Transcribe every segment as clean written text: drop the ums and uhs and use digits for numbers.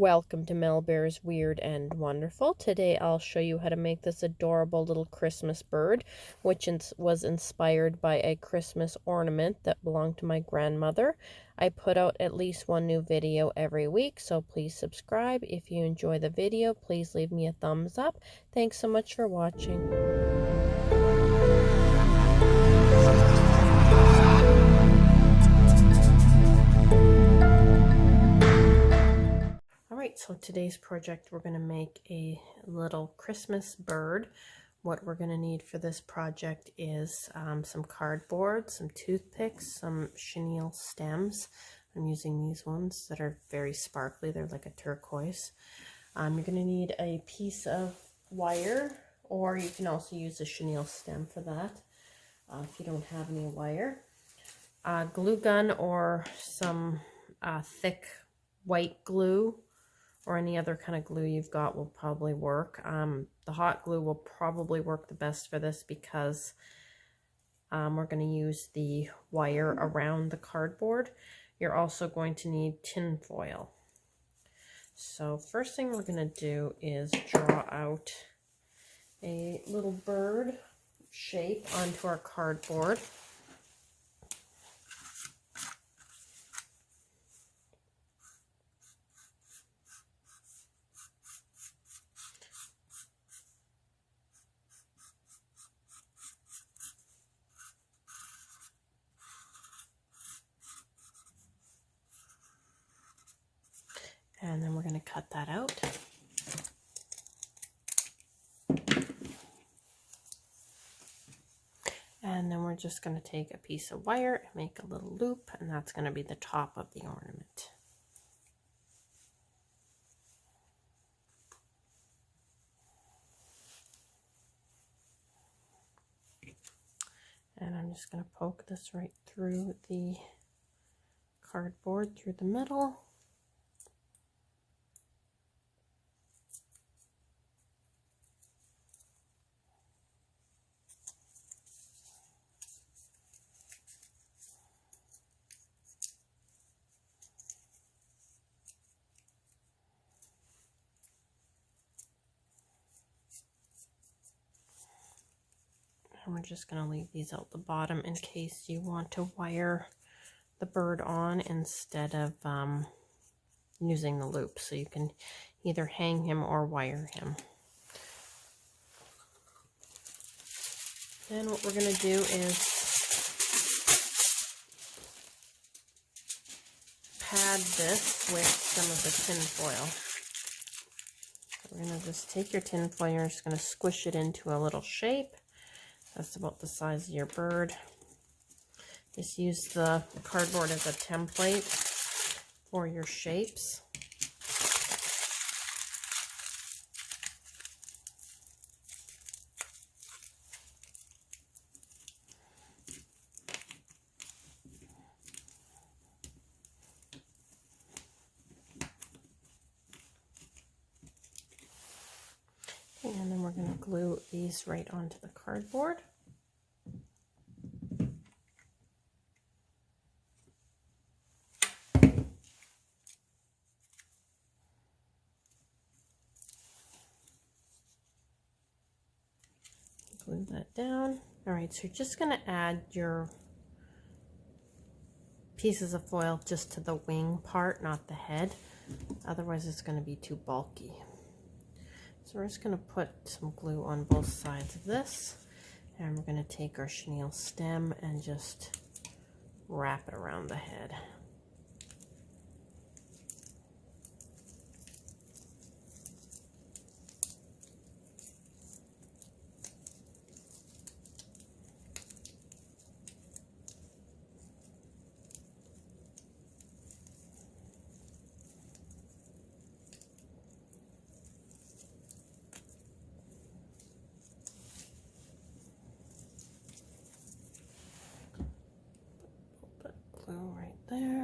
Welcome to Mel Bear's Weird and Wonderful. Today I'll show you how to make this adorable little Christmas bird, which was inspired by a Christmas ornament that belonged to my grandmother. I put out at least one new video every week, so please subscribe. If you enjoy the video, please leave me a thumbs up. Thanks so much for watching. So today's project, we're going to make a little Christmas bird. What we're going to need for this project is some cardboard, some toothpicks, some chenille stems. I'm using these ones that are very sparkly. They're like a turquoise. You're going to need a piece of wire, or you can also use a chenille stem for that if you don't have any wire. Glue gun or some thick white glue, or any other kind of glue you've got will probably work. The hot glue will probably work the best for this because we're going to use the wire around the cardboard. You're also going to need tin foil. So first thing we're going to do is draw out a little bird shape onto our cardboard. And then we're going to cut that out. And then we're just going to take a piece of wire and make a little loop, and that's going to be the top of the ornament. And I'm just going to poke this right through the cardboard, through the middle. And we're just going to leave these out the bottom in case you want to wire the bird on instead of using the loop. So you can either hang him or wire him. Then what we're going to do is pad this with some of the tin foil. We're going to just take your tin foil, you're just going to squish it into a little shape. That's about the size of your bird. Just use the cardboard as a template for your shapes. And then we're going to glue these right onto the cardboard. Glue that down. All right, so you're just going to add your pieces of foil just to the wing part, not the head. Otherwise, it's going to be too bulky. So we're just going to put some glue on both sides of this, and we're going to take our chenille stem and just wrap it around the head. Glue right there.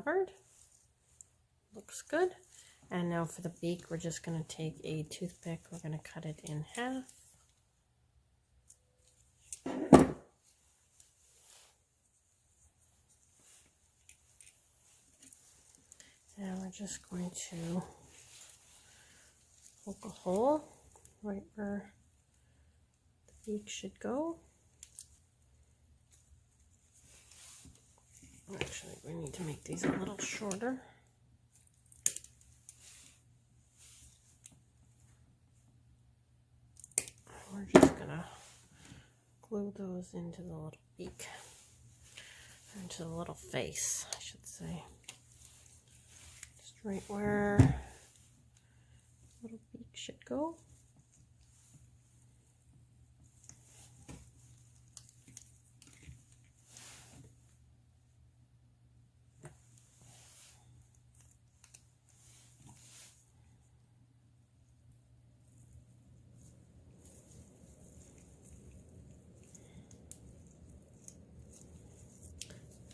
card. Looks good. And now for the beak, we're just going to take a toothpick. We're going to cut it in half. And we're just going to poke a hole right where the beak should go. Actually, we need to make these a little shorter. We're just gonna glue those into the little beak, into the little face, I should say. Just right where the little beak should go.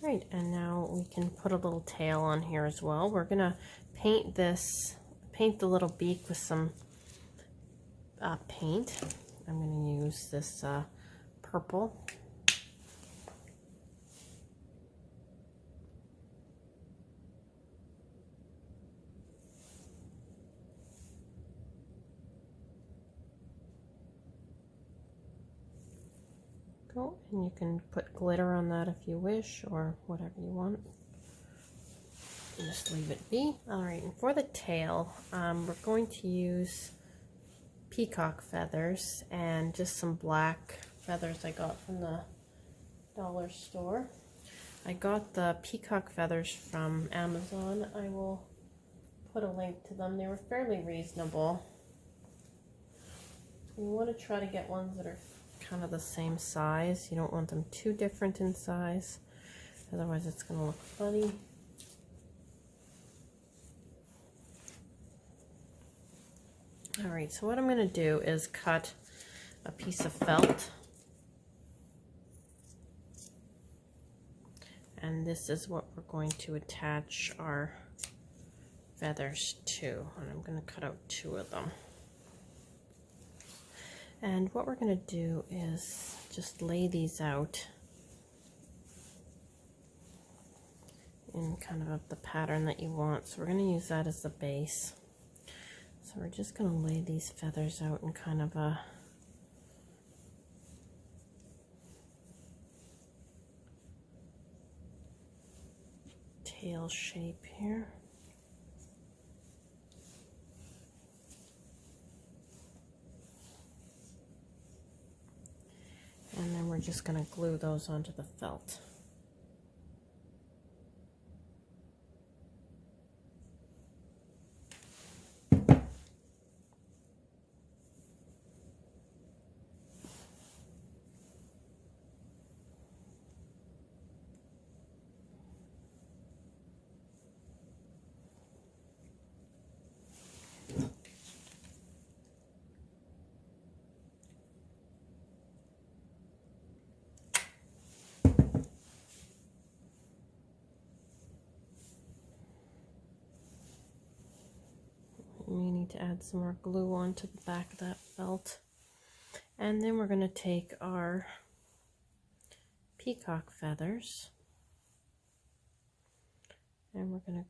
Right, and now we can put a little tail on here as well. We're gonna paint the little beak with some paint. I'm gonna use this purple. And you can put glitter on that if you wish, or whatever you want. Just leave it be. Alright, and for the tail, we're going to use peacock feathers and just some black feathers I got from the dollar store. I got the peacock feathers from Amazon. I will put a link to them. They were fairly reasonable. You want to try to get ones that are kind of the same size. You don't want them too different in size, otherwise it's going to look funny. Alright, so what I'm going to do is cut a piece of felt, and this is what we're going to attach our feathers to, and I'm going to cut out 2 of them. And what we're going to do is just lay these out in kind of the pattern that you want. So we're going to use that as the base. So we're just going to lay these feathers out in kind of a tail shape here. And then we're just going to glue those onto the felt. We need to add some more glue onto the back of that felt. And then we're going to take our peacock feathers and we're going to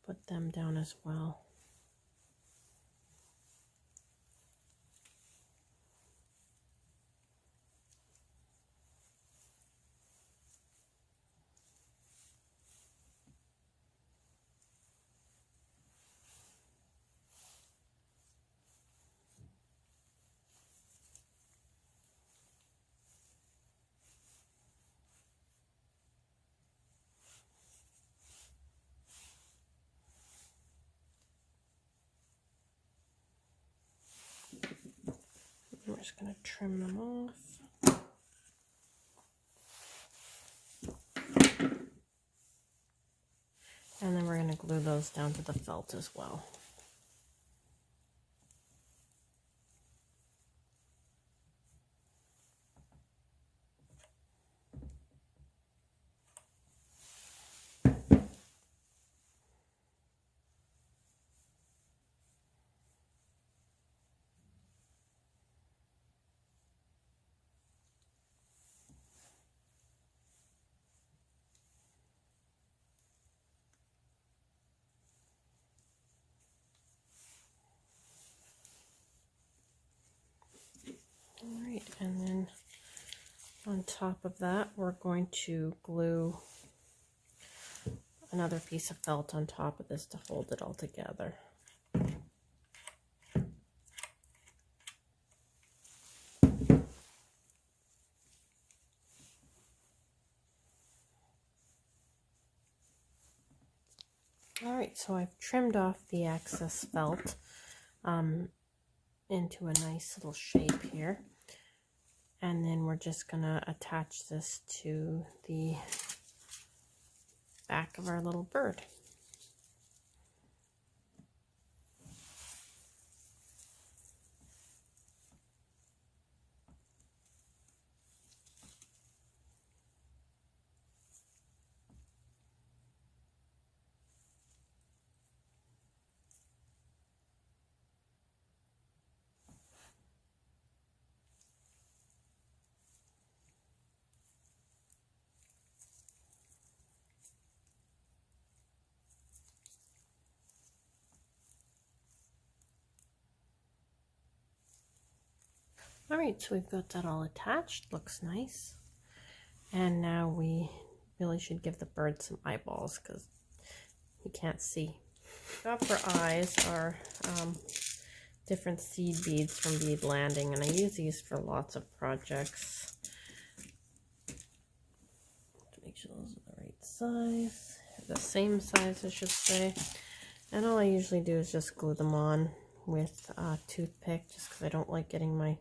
put them down as well. We're just going to trim them off. And then we're going to glue those down to the felt as well. top of that, we're going to glue another piece of felt on top of this to hold it all together. Alright, so I've trimmed off the excess felt into a nice little shape here. And then we're just going to attach this to the back of our little bird. Alright, so we've got that all attached, looks nice. And now we really should give the bird some eyeballs because he can't see. Got for eyes are different seed beads from Bead Landing, and I use these for lots of projects. To make sure those are the right size, the same size I should say. And all I usually do is just glue them on with a toothpick, just because I don't like getting my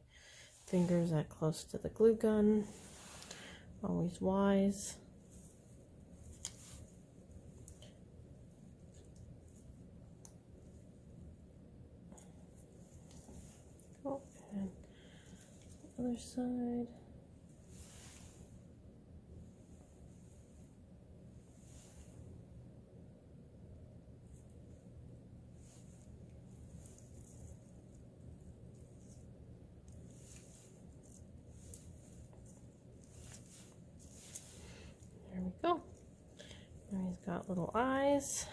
fingers that close to the glue gun. Always wise. Oh, and the other side. There we go. Now he's got little eyes.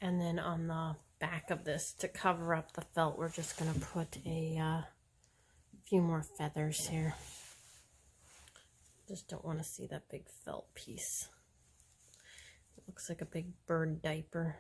And then on the back of this, to cover up the felt, we're just going to put a few more feathers here. Just don't want to see that big felt piece. It looks like a big bird diaper.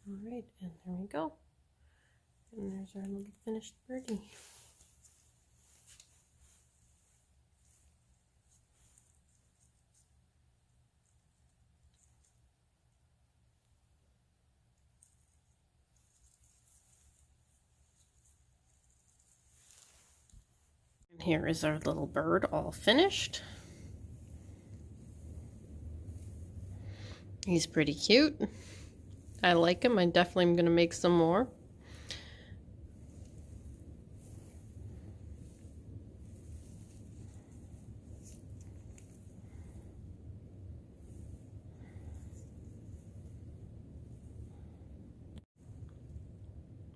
Alright, and there we go. And there's our little finished birdie. And here is our little bird all finished. He's pretty cute. I like him. I definitely am going to make some more.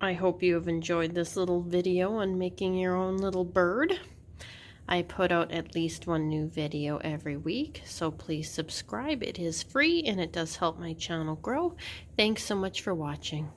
I hope you have enjoyed this little video on making your own little bird. I put out at least one new video every week, so please subscribe. It is free and it does help my channel grow. Thanks so much for watching.